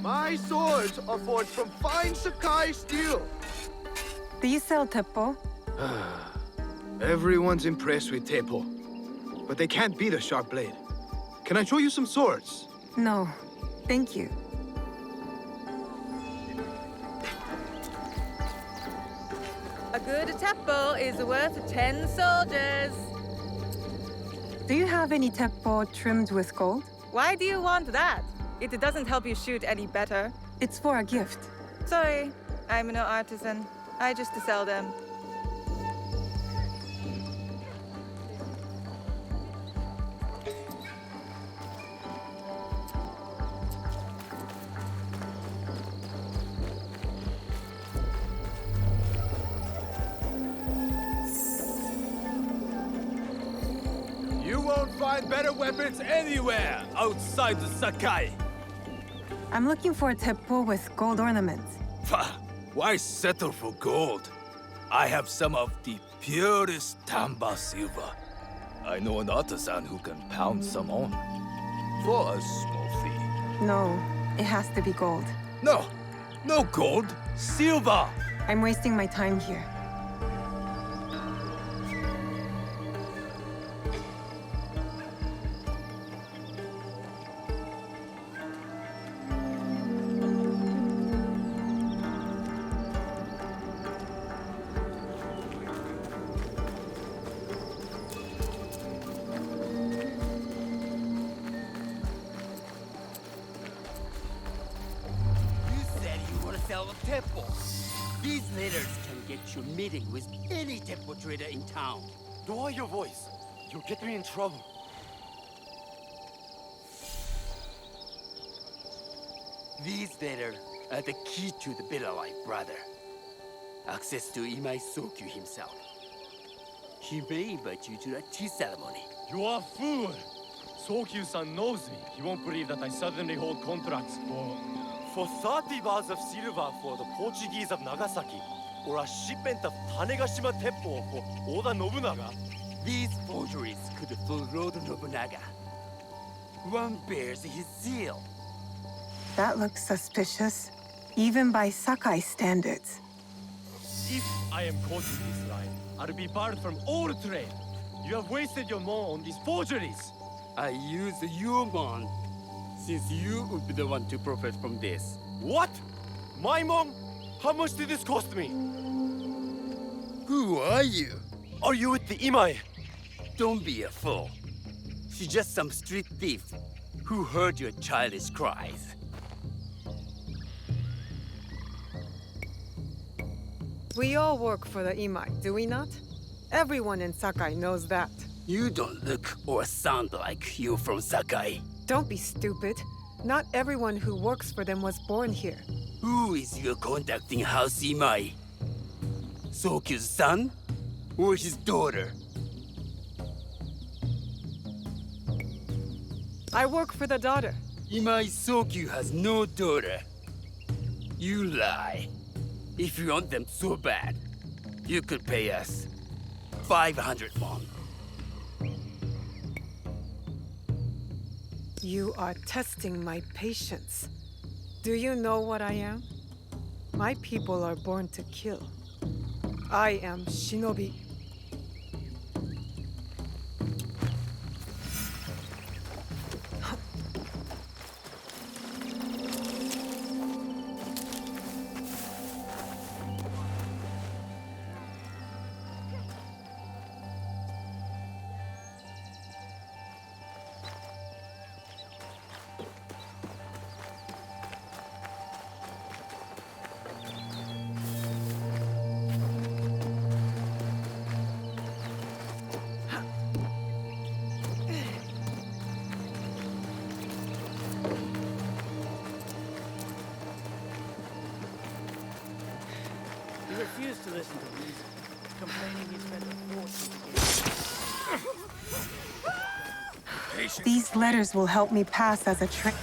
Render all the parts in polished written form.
My swords are forged from fine Sakai steel. Do you sell teppo? Everyone's impressed with teppo, but they can't beat a sharp blade. Can I show you some swords? No, thank you. A good teppo is worth 10 soldiers. Do you have any teppo trimmed with gold? Why do you want that? It doesn't help you shoot any better. It's for a gift. Sorry, I'm no artisan. I just sell them. You won't find better weapons anywhere outside the Sakai. I'm looking for a teppo with gold ornaments. Why settle for gold? I have some of the purest Tamba silver. I know an artisan who can pound some on for a small fee. No, it has to be gold. No, no gold, silver. I'm wasting my time here. These letters can get you meeting with any teppo trader in town. Lower your voice. You'll get me in trouble. These letters are the key to the better life, brother. Access to Imai Sokyu himself. He may invite you to a tea ceremony. You are a fool! Sokyu-san knows me. He won't believe that I suddenly hold contracts for 30 bars of silver for the Portuguese of Nagasaki, or a shipment of Tanegashima teppo for Oda Nobunaga. These forgeries could fool Lord Nobunaga. One bears his seal. That looks suspicious, even by Sakai standards. If I am caught in this lie, I'll be barred from all trade. You have wasted your mon on these forgeries. I use your mon, since you would be the one to profit from this. What? My mon? How much did this cost me? Who are you? Are you with the Imai? Don't be a fool. She's just some street thief who heard your childish cries. We all work for the Imai, do we not? Everyone in Sakai knows that. You don't look or sound like you from Sakai. Don't be stupid. Not everyone who works for them was born here. Who is your contacting House Imai? Sokyu's son or his daughter? I work for the daughter. Imai Sokyu has no daughter. You lie. If you want them so bad, you could pay us 500 won. You are testing my patience. Do you know what I am? My people are born to kill. I am shinobi. He refused to listen to reason, complaining he spent a fortune. These letters will help me pass as a train.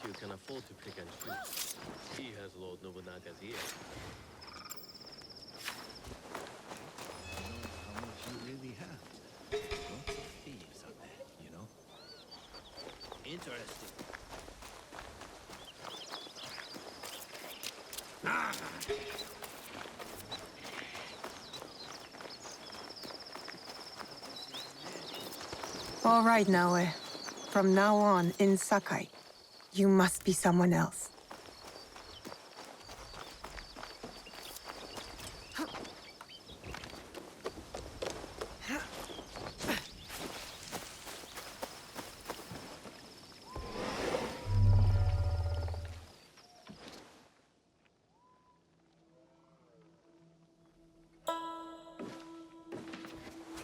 Sokyu can afford to pick and choose. He has Lord Nobunaga's ear. How much you really have? Lots of thieves out there, you know? Interesting. All right, Naoe. From now on, in Sakai, you must be someone else.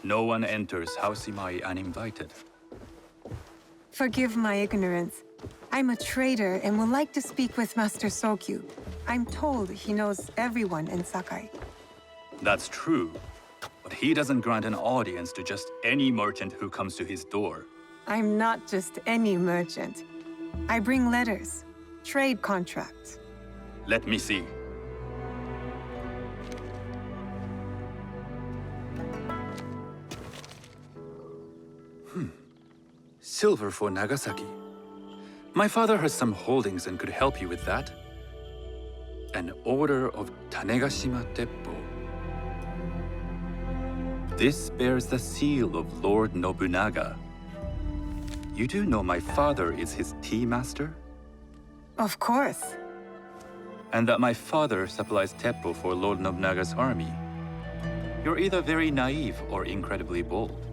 No one enters House Imai uninvited. Forgive my ignorance. I'm a trader and would like to speak with Master Sokyu. I'm told he knows everyone in Sakai. That's true, but he doesn't grant an audience to just any merchant who comes to his door. I'm not just any merchant. I bring letters, trade contracts. Let me see. Silver for Nagasaki. My father has some holdings and could help you with that. An order of Tanegashima Teppo. This bears the seal of Lord Nobunaga. You do know my father is his tea master? Of course. And that my father supplies Teppo for Lord Nobunaga's army. You're either very naive or incredibly bold.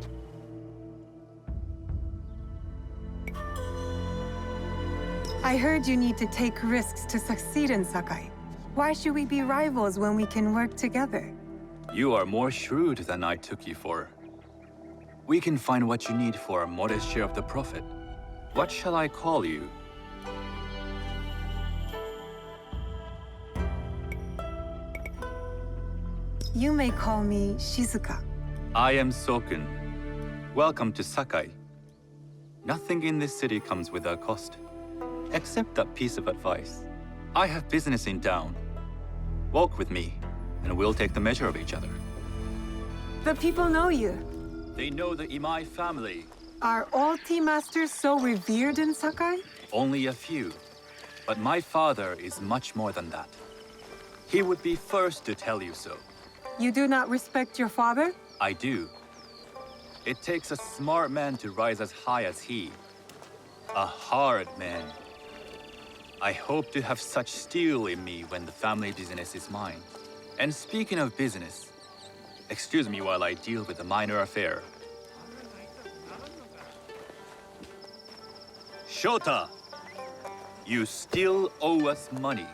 I heard you need to take risks to succeed in Sakai. Why should we be rivals when we can work together? You are more shrewd than I took you for. We can find what you need for a modest share of the profit. What shall I call you? You may call me Shizuka. I am Sokun. Welcome to Sakai. Nothing in this city comes without cost. Except that piece of advice. I have business in town. Walk with me, and we'll take the measure of each other. The people know you. They know the Imai family. Are all tea masters so revered in Sakai? Only a few. But my father is much more than that. He would be first to tell you so. You do not respect your father? I do. It takes a smart man to rise as high as he. A hard man. I hope to have such steel in me when the family business is mine. And speaking of business, excuse me while I deal with a minor affair. Shota! You still owe us money.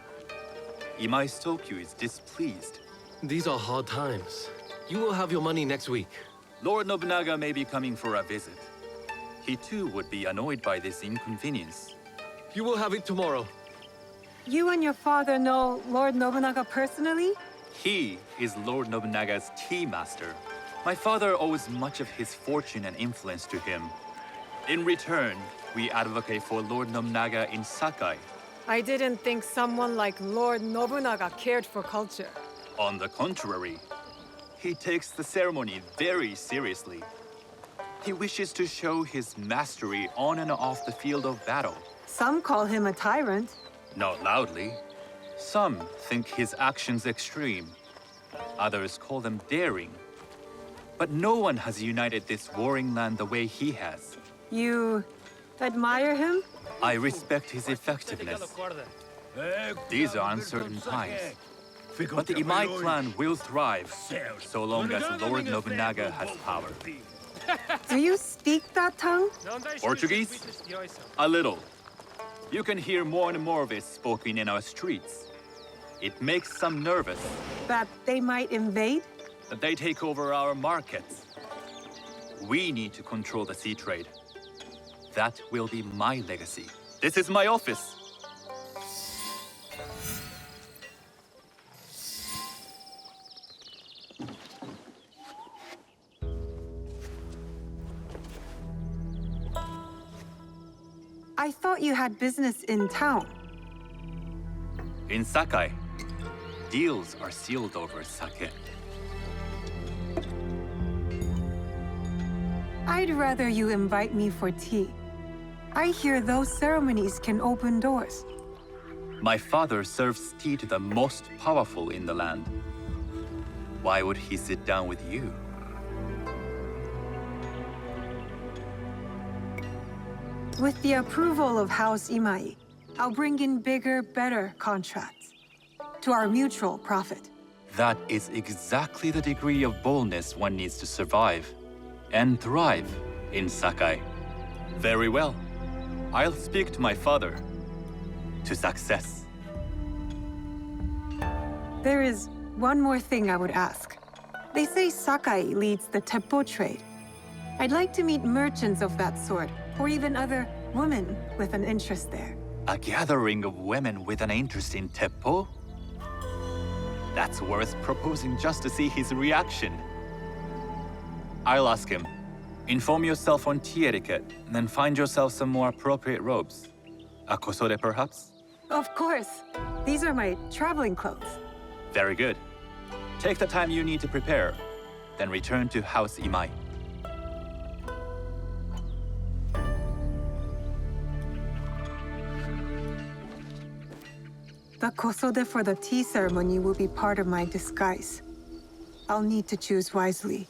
Imai Sokyu is displeased. These are hard times. You will have your money next week. Lord Nobunaga may be coming for a visit. He too would be annoyed by this inconvenience. You will have it tomorrow. You and your father know Lord Nobunaga personally? He is Lord Nobunaga's tea master. My father owes much of his fortune and influence to him. In return, we advocate for Lord Nobunaga in Sakai. I didn't think someone like Lord Nobunaga cared for culture. On the contrary, he takes the ceremony very seriously. He wishes to show his mastery on and off the field of battle. Some call him a tyrant. Not loudly. Some think his actions extreme. Others call them daring. But no one has united this warring land the way he has. You admire him? I respect his effectiveness. These are uncertain times. But the Imai clan will thrive, so long as Lord Nobunaga has power. Do you speak that tongue? Portuguese? A little. You can hear more and more of it spoken in our streets. It makes some nervous. That they might invade? That they take over our markets. We need to control the sea trade. That will be my legacy. This is my office. I thought you had business in town. In Sakai, deals are sealed over sake. I'd rather you invite me for tea. I hear those ceremonies can open doors. My father serves tea to the most powerful in the land. Why would he sit down with you? With the approval of House Imai, I'll bring in bigger, better contracts. To our mutual profit. That is exactly the degree of boldness one needs to survive and thrive in Sakai. Very well. I'll speak to my father. To success. There is one more thing I would ask. They say Sakai leads the teppo trade. I'd like to meet merchants of that sort, or even other women with an interest there. A gathering of women with an interest in teppo? That's worth proposing just to see his reaction. I'll ask him. Inform yourself on tea etiquette, and then find yourself some more appropriate robes. A kosode, perhaps? Of course. These are my traveling clothes. Very good. Take the time you need to prepare, then return to House Imai. The kosode for the tea ceremony will be part of my disguise. I'll need to choose wisely.